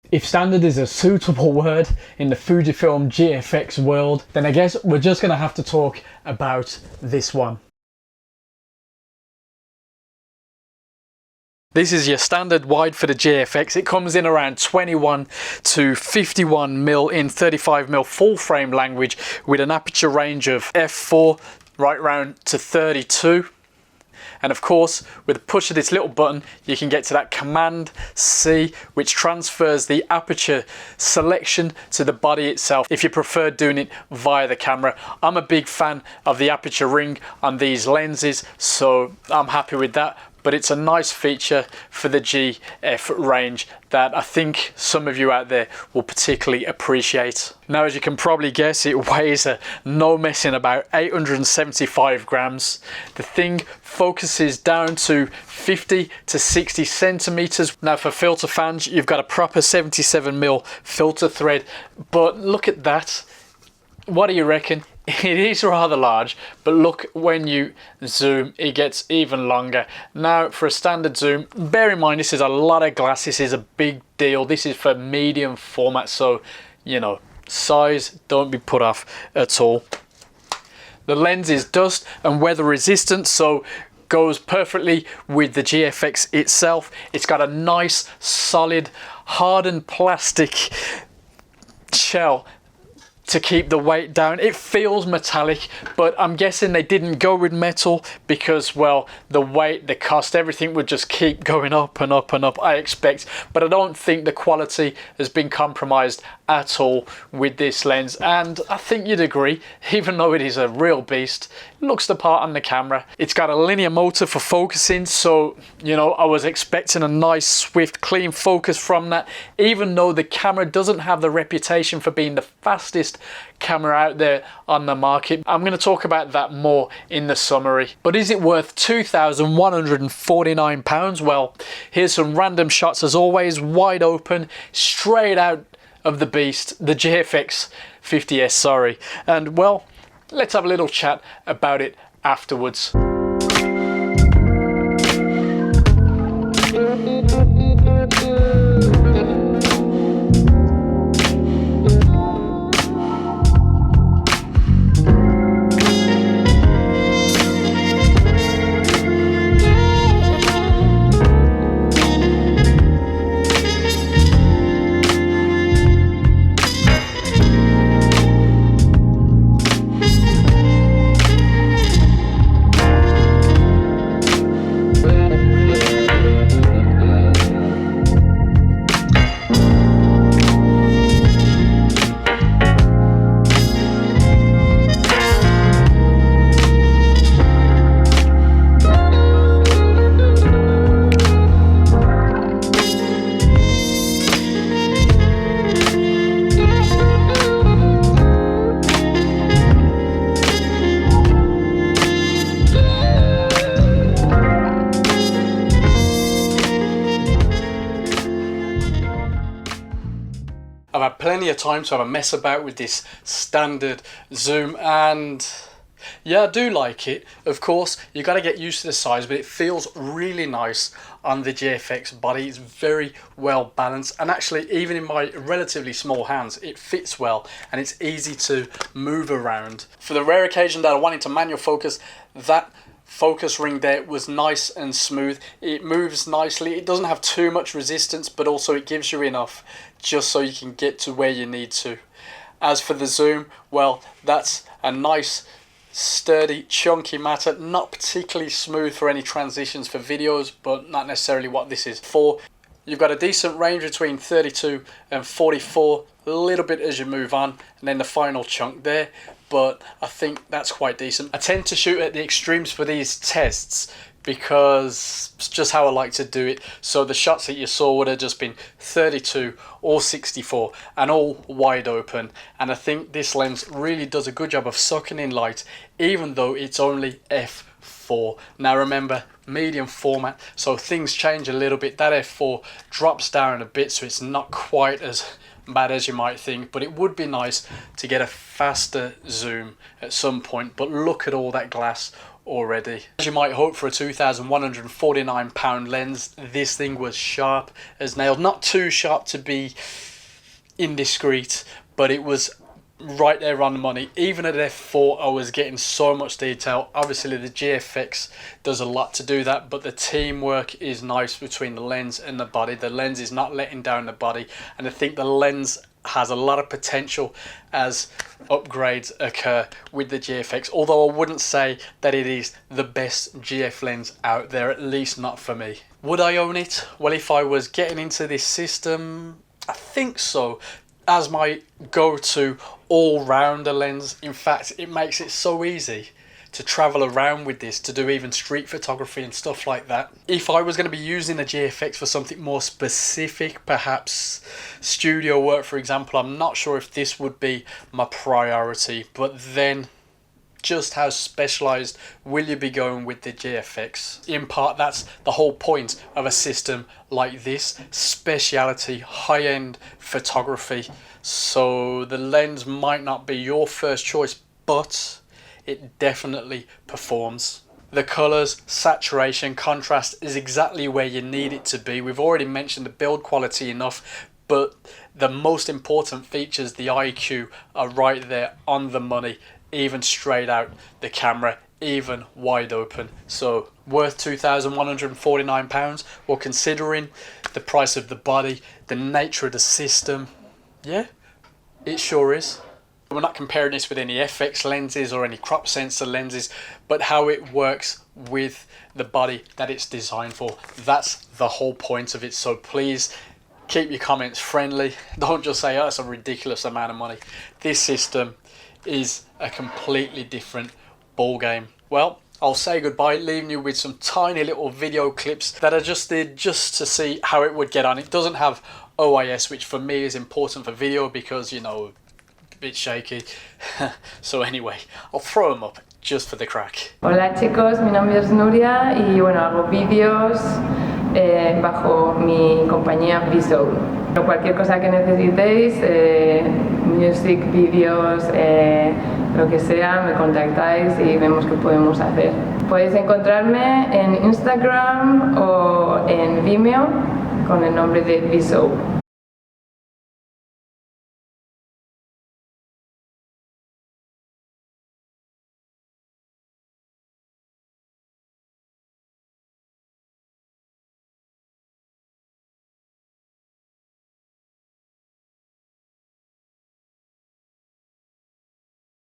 If standard is a suitable word in the Fujifilm GFX world, then I guess we're just gonna have to talk about this one. This is your standard wide for the GFX. It comes in around 21 to 51mm in 35mm full frame language with an aperture range of f4 right round to 32. And of course, with the push of this little button, you can get to that Command C, which transfers the aperture selection to the body itself if you prefer doing it via the camera. I'm a big fan of the aperture ring on these lenses, so I'm happy with that. But it's a nice feature for the GF range that I think some of you out there will particularly appreciate. Now, as you can probably guess, it weighs no messing about 875 grams. The thing focuses down to 50 to 60 centimeters. Now, for filter fans, you've got a proper 77mm filter thread, but look at that. What do you reckon? It is rather large, but look, when you zoom, it gets even longer. Now, for a standard zoom, bear in mind this is a lot of glass, this is a big deal. This is for medium format, so, you know, size, don't be put off at all. The lens is dust and weather resistant, so goes perfectly with the GFX itself. It's got a nice, solid, hardened plastic shell to keep the weight down. It feels metallic, but I'm guessing they didn't go with metal because, well, the weight, the cost, everything would just keep going up and up and up, I expect. But I don't think the quality has been compromised at all with this lens, and I think you'd agree, even though it is a real beast, it looks the part on the camera. It's got a linear motor for focusing, so, you know, I was expecting a nice, swift, clean focus from that, even though the camera doesn't have the reputation for being the fastest camera out there on the market. I'm going to talk about that more in the summary. But is it worth £2,149? Well, here's some random shots as always, wide open, straight out of the beast, the GFX 50S, sorry. And well, let's have a little chat about it afterwards. I've had plenty of time to have a mess about with this standard zoom, and yeah, I do like it. Of course, you got to get used to the size, but it feels really nice on the GFX body. It's very well balanced, and actually even in my relatively small hands it fits well and it's easy to move around. For the rare occasion that I wanted to manual focus, that focus ring there was nice and smooth. It moves nicely, it doesn't have too much resistance, but also it gives you enough just so you can get to where you need to. As for the zoom, well, that's a nice sturdy chunky matter, not particularly smooth for any transitions for videos, but not necessarily what this is for. You've got a decent range between 32 and 44, a little bit as you move on, and then the final chunk there, but I think that's quite decent. I tend to shoot at the extremes for these tests because it's just how I like to do it. So the shots that you saw would have just been 32 or 64 and all wide open, and I think this lens really does a good job of sucking in light even though it's only f4. Now remember, medium format, so things change a little bit. That f4 drops down a bit, so it's not quite as bad as you might think, but it would be nice to get a faster zoom at some point. But look at all that glass already. As you might hope for a £2,149 lens, this thing was sharp as nails. Not too sharp to be indiscreet, but it was right there on the money. Even at f4 I was getting so much detail. Obviously the GFX does a lot to do that, but the teamwork is nice between the lens and the body. The lens is not letting down the body, and I think the lens has a lot of potential as upgrades occur with the GFX, although I wouldn't say that it is the best GF lens out there, at least not for me. Would I own it? Well, if I was getting into this system, I think so, as my go-to all-rounder lens. In fact, it makes it so easy to travel around with this, to do even street photography and stuff like that. If I was going to be using the GFX for something more specific, perhaps studio work for example, I'm not sure if this would be my priority. But then, just how specialized will you be going with the GFX? In part, that's the whole point of a system like this: speciality, high-end photography. So the lens might not be your first choice, but it definitely performs. The colors, saturation, contrast is exactly where you need it to be. We've already mentioned the build quality enough, but the most important features, the IQ, are right there on the money, even straight out the camera, even wide open. So worth £2,149? Well, considering the price of the body, the nature of the system, yeah, it sure is. We're not comparing this with any FX lenses or any crop sensor lenses, but how it works with the body that it's designed for. That's the whole point of it. So please keep your comments friendly. Don't just say, oh, it's a ridiculous amount of money. This system is a completely different ball game. Well, I'll say goodbye, leaving you with some tiny little video clips that I just did just to see how it would get on. It doesn't have OIS, which for me is important for video because, you know, a bit shaky. So anyway, I'll throw them up just for the crack. Hola chicos, mi nombre es Nuria y bueno, hago vídeos bajo mi compañía Visual. Cualquier cosa que necesitéis, music, vídeos, lo que sea, me contactáis y vemos qué podemos hacer. Podéis encontrarme en Instagram o en Vimeo con el nombre de Visual.